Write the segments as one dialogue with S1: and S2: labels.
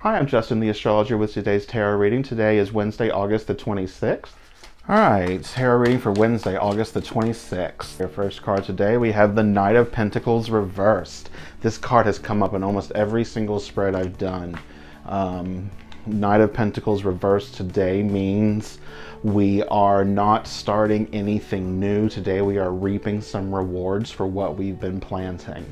S1: Hi, I'm Justin, the astrologer with today's tarot reading. Today is Wednesday, August the 26th. All right, tarot reading for Wednesday, August the 26th. Your first card today, we have the Knight of Pentacles reversed. This card has come up in almost every single spread I've done. Knight of Pentacles reversed today means we are not starting anything new. Today we are reaping some rewards for what we've been planting.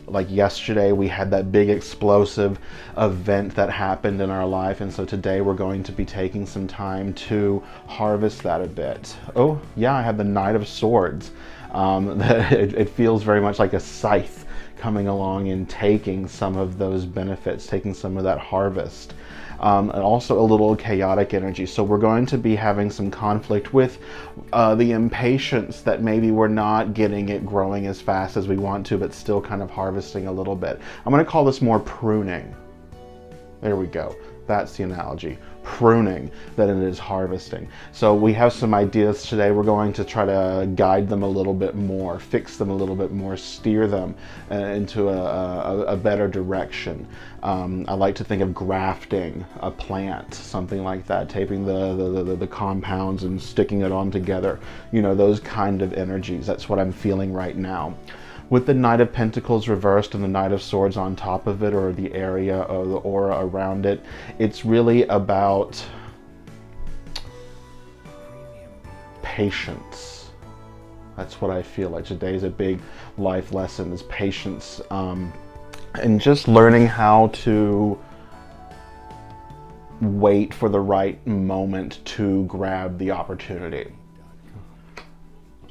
S1: Like yesterday, we had that big explosive event that happened in our life, and so today we're going to be taking some time to harvest that a bit. Oh, yeah, I have the Knight of Swords. It feels very much like a scythe coming along and taking some of those benefits, taking some of that harvest. And also a little chaotic energy. So we're going to be having some conflict with the impatience that maybe we're not getting it growing as fast as we want to, but still kind of harvesting a little bit. I'm going to call this more pruning. There we go. That's the analogy. Pruning than it is harvesting. So we have some ideas today. We're going to try to guide them a little bit more, fix them a little bit more, steer them into a better direction. I like to think of grafting a plant, something like that, taping the compounds and sticking it on together. You know, those kind of energies. That's what I'm feeling right now. With the Knight of Pentacles reversed and the Knight of Swords on top of it, or the area or the aura around it, it's really about patience. That's what I feel like today's a big life lesson, is patience, and just learning how to wait for the right moment to grab the opportunity.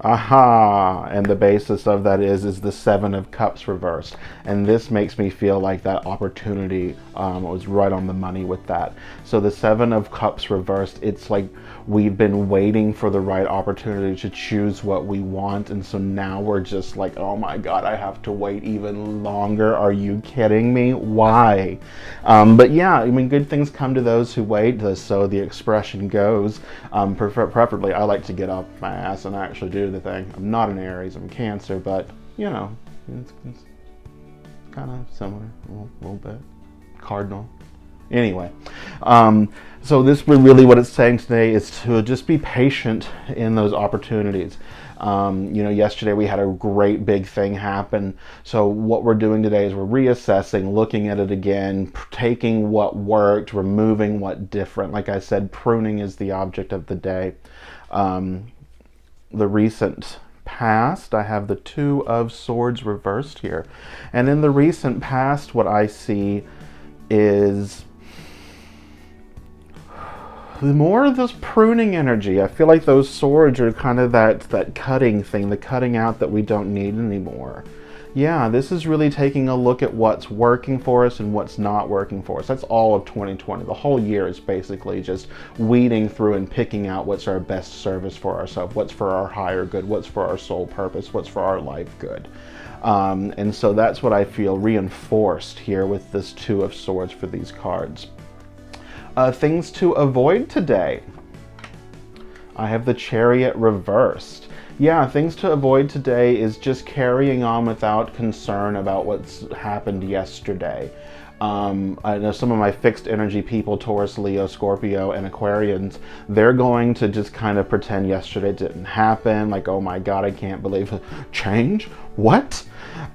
S1: Aha! And the basis of that is the Seven of Cups reversed. And this makes me feel like that opportunity was right on the money with that. So the Seven of Cups reversed, it's like we've been waiting for the right opportunity to choose what we want. And so now we're just like, oh my God, I have to wait even longer. Are you kidding me? Why? But yeah, I mean, good things come to those who wait. So the expression goes. Preferably, I like to get off my ass and actually do the thing. I'm not an Aries, I'm Cancer, but you know, it's kind of similar, a little bit. Cardinal. Anyway, so this really what it's saying today is to just be patient in those opportunities. You know, yesterday we had a great big thing happen. So what we're doing today is we're reassessing, looking at it again, taking what worked, removing what different. Like I said, pruning is the object of the day. The recent past, I have the Two of Swords reversed here. And in the recent past, what I see is more of this pruning energy. I feel like those swords are kind of that cutting thing, the cutting out that we don't need anymore. Yeah, this is really taking a look at what's working for us and what's not working for us. That's all of 2020. The whole year is basically just weeding through and picking out what's our best service for ourselves, what's for our higher good, what's for our soul purpose, what's for our life good. And so that's what I feel reinforced here with this Two of Swords for these cards. Things to avoid today. I have the Chariot reversed. Yeah, things to avoid today is just carrying on without concern about what's happened yesterday. I know some of my fixed energy people, Taurus, Leo, Scorpio, and Aquarians, they're going to just kind of pretend yesterday didn't happen. Like, oh my God, I can't believe it. Change? What?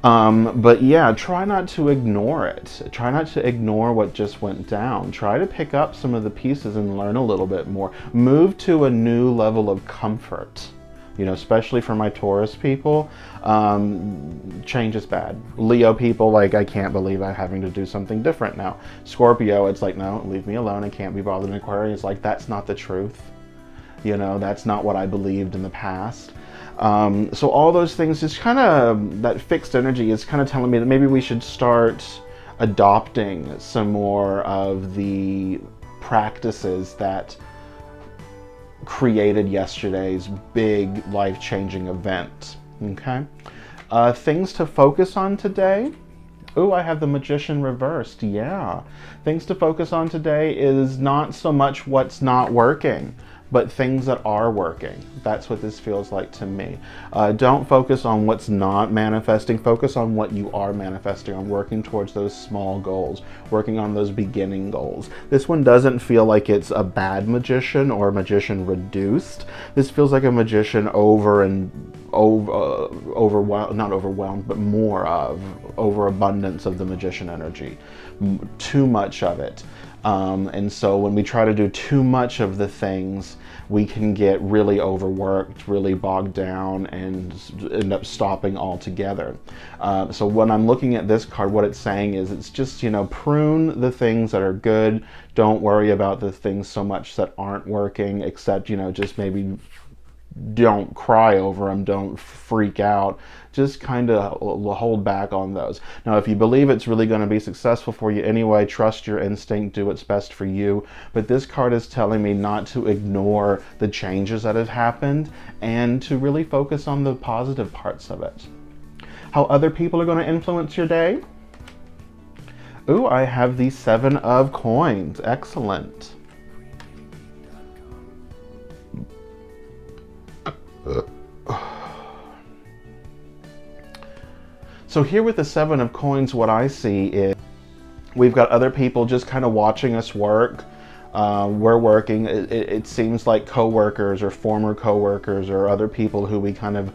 S1: But yeah, try not to ignore it. Try not to ignore what just went down. Try to pick up some of the pieces and learn a little bit more. Move to a new level of comfort. You know, especially for my Taurus people, change is bad. Leo people, like, I can't believe I'm having to do something different now. Scorpio, it's like, no, leave me alone. I can't be bothered. And Aquarius, like, that's not the truth. You know, that's not what I believed in the past. So all those things, just kind of, that fixed energy is kind of telling me that maybe we should start adopting some more of the practices that created yesterday's big life-changing event. Okay, things to focus on today. Oh, I have the Magician reversed. Yeah, things to focus on today is not so much what's not working, but things that are working. That's what this feels like to me. Don't focus on what's not manifesting. Focus on what you are manifesting, on working towards those small goals, working on those beginning goals. This one doesn't feel like it's a bad magician or a magician reduced. This feels like a magician overwhelmed, not overwhelmed, but more of overabundance of the magician energy, too much of it. And so when we try to do too much of the things, we can get really overworked, really bogged down, and end up stopping altogether. So when I'm looking at this card, what it's saying is it's just, prune the things that are good. Don't worry about the things so much that aren't working, except, just maybe don't cry over them, don't freak out, just kind of hold back on those. Now, if you believe it's really going to be successful for you anyway, trust your instinct, do what's best for you. But this card is telling me not to ignore the changes that have happened and to really focus on the positive parts of it. How other people are going to influence your day? Ooh, I have the 7 of Coins. Excellent. So here with the 7 of Coins, what I see is we've got other people just kind of watching us work. We're working. It seems like coworkers or former coworkers or other people who we kind of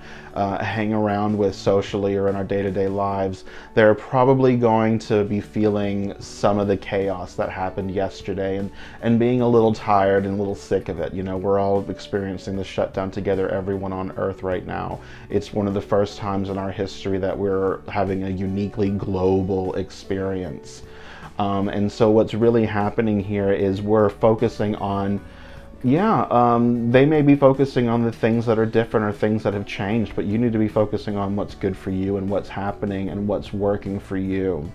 S1: hang around with socially or in our day-to-day lives. They're probably going to be feeling some of the chaos that happened yesterday and being a little tired and a little sick of it. We're all experiencing the shutdown together, everyone on Earth right now. It's one of the first times in our history that we're having a uniquely global experience. And so what's really happening here is we're focusing on, they may be focusing on the things that are different or things that have changed, but you need to be focusing on what's good for you and what's happening and what's working for you.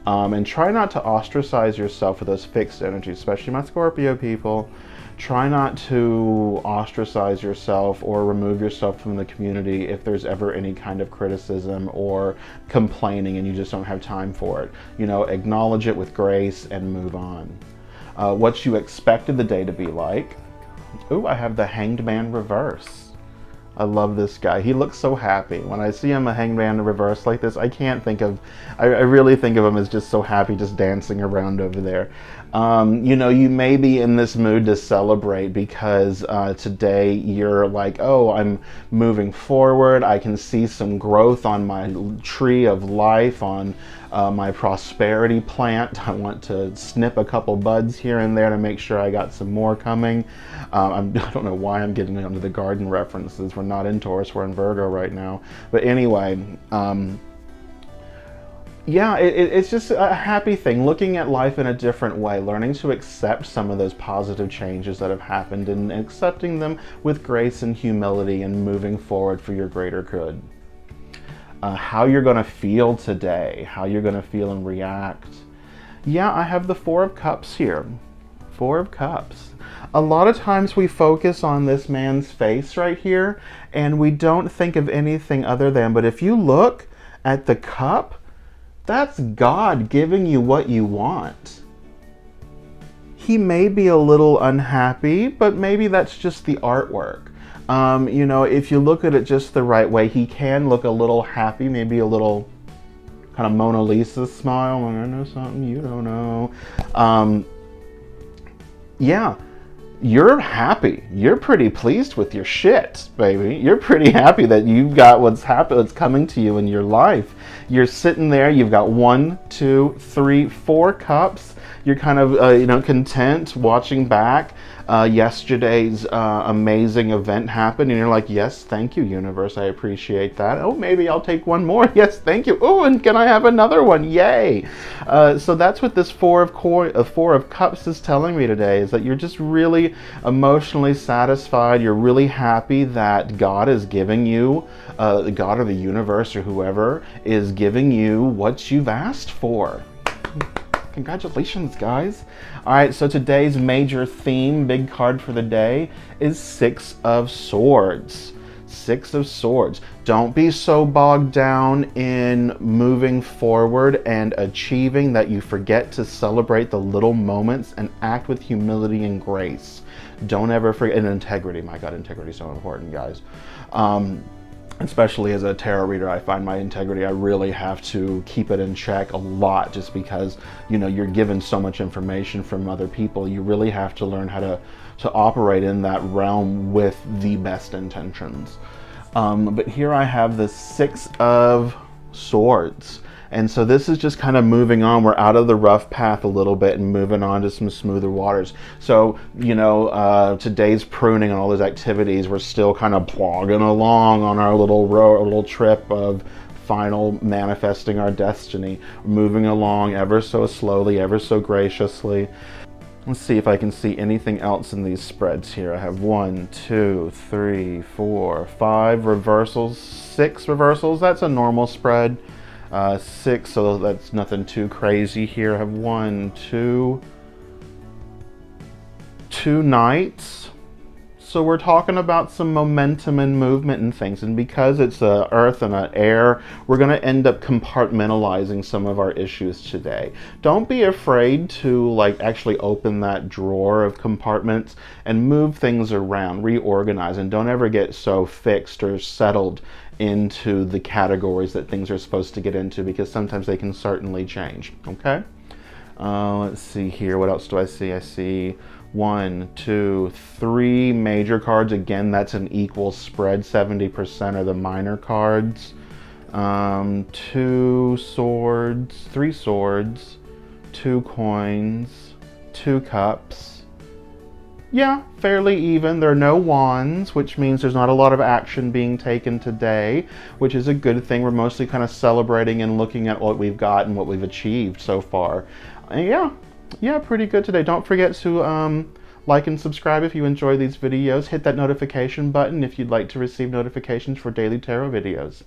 S1: And try not to ostracize yourself with those fixed energies, especially my Scorpio people. Try not to ostracize yourself or remove yourself from the community if there's ever any kind of criticism or complaining and you just don't have time for it. Acknowledge it with grace and move on. What you expected the day to be like. Ooh, I have the Hanged Man reverse. I love this guy. He looks so happy. When I see him a Hanged Man in reverse like this, I really think of him as just so happy, just dancing around over there. You may be in this mood to celebrate because today you're like, oh, I'm moving forward. I can see some growth on my tree of life, on my prosperity plant. I want to snip a couple buds here and there to make sure I got some more coming. I don't know why I'm getting into the garden references. We're not in Taurus, we're in Virgo right now. But anyway, it's just a happy thing, looking at life in a different way, learning to accept some of those positive changes that have happened and accepting them with grace and humility and moving forward for your greater good. How you're going to feel today, how you're going to feel and react. I have the 4 of Cups here. 4 of Cups. A lot of times we focus on this man's face right here and we don't think of anything other than, but if you look at the cup, that's God giving you what you want. He may be a little unhappy, but maybe that's just the artwork. If you look at it just the right way, he can look a little happy, maybe a little kind of Mona Lisa smile. I know something you don't know. You're happy. You're pretty pleased with your shit, baby. You're pretty happy that you've got what's coming to you in your life. You're sitting there, you've got 1, 2, 3, 4 cups. You're kind of, content watching back. Yesterday's amazing event happened and you're like, yes, thank you, universe, I appreciate that. Oh, maybe I'll take one more. Yes, thank you. Oh, and can I have another one? Yay. So that's what this 4 of Cups is telling me today, is that you're just really emotionally satisfied. You're really happy that God is giving you, God or the universe or whoever is giving you what you've asked for. Congratulations, guys. All right, so today's major theme, big card for the day, is 6 of Swords. Six of Swords. Don't be so bogged down in moving forward and achieving that you forget to celebrate the little moments and act with humility and grace. Don't ever forget, and integrity. My God, integrity is so important, guys. Especially as a tarot reader, I find my integrity, I really have to keep it in check a lot, just because, you know, you're given so much information from other people. You really have to learn how to operate in that realm with the best intentions. But here I have the Six of Swords. And so this is just kind of moving on. We're out of the rough path a little bit and moving on to some smoother waters. So, you know, today's pruning and all those activities, we're still kind of plogging along on our little trip of final manifesting our destiny, moving along ever so slowly, ever so graciously. Let's see if I can see anything else in these spreads here. I have 1, 2, 3, 4, 5 reversals, 6 reversals. That's a normal spread. 6, so that's nothing too crazy here. I have 1, 2 knights. So we're talking about some momentum and movement and things. And because it's a earth and an air, we're going to end up compartmentalizing some of our issues today. Don't be afraid to like actually open that drawer of compartments and move things around, reorganize, and don't ever get so fixed or settled into the categories that things are supposed to get into, because sometimes they can certainly change. Okay, let's see here. What else do I see? I see 1, 2, 3 major cards. Again, that's an equal spread. 70% are the minor cards. 2 swords, 3 swords, 2 coins, 2 cups. Yeah, fairly even. There are no wands, which means there's not a lot of action being taken today, which is a good thing. We're mostly kind of celebrating and looking at what we've got and what we've achieved so far. Yeah, pretty good today. Don't forget to like and subscribe if you enjoy these videos. Hit that notification button if you'd like to receive notifications for daily tarot videos.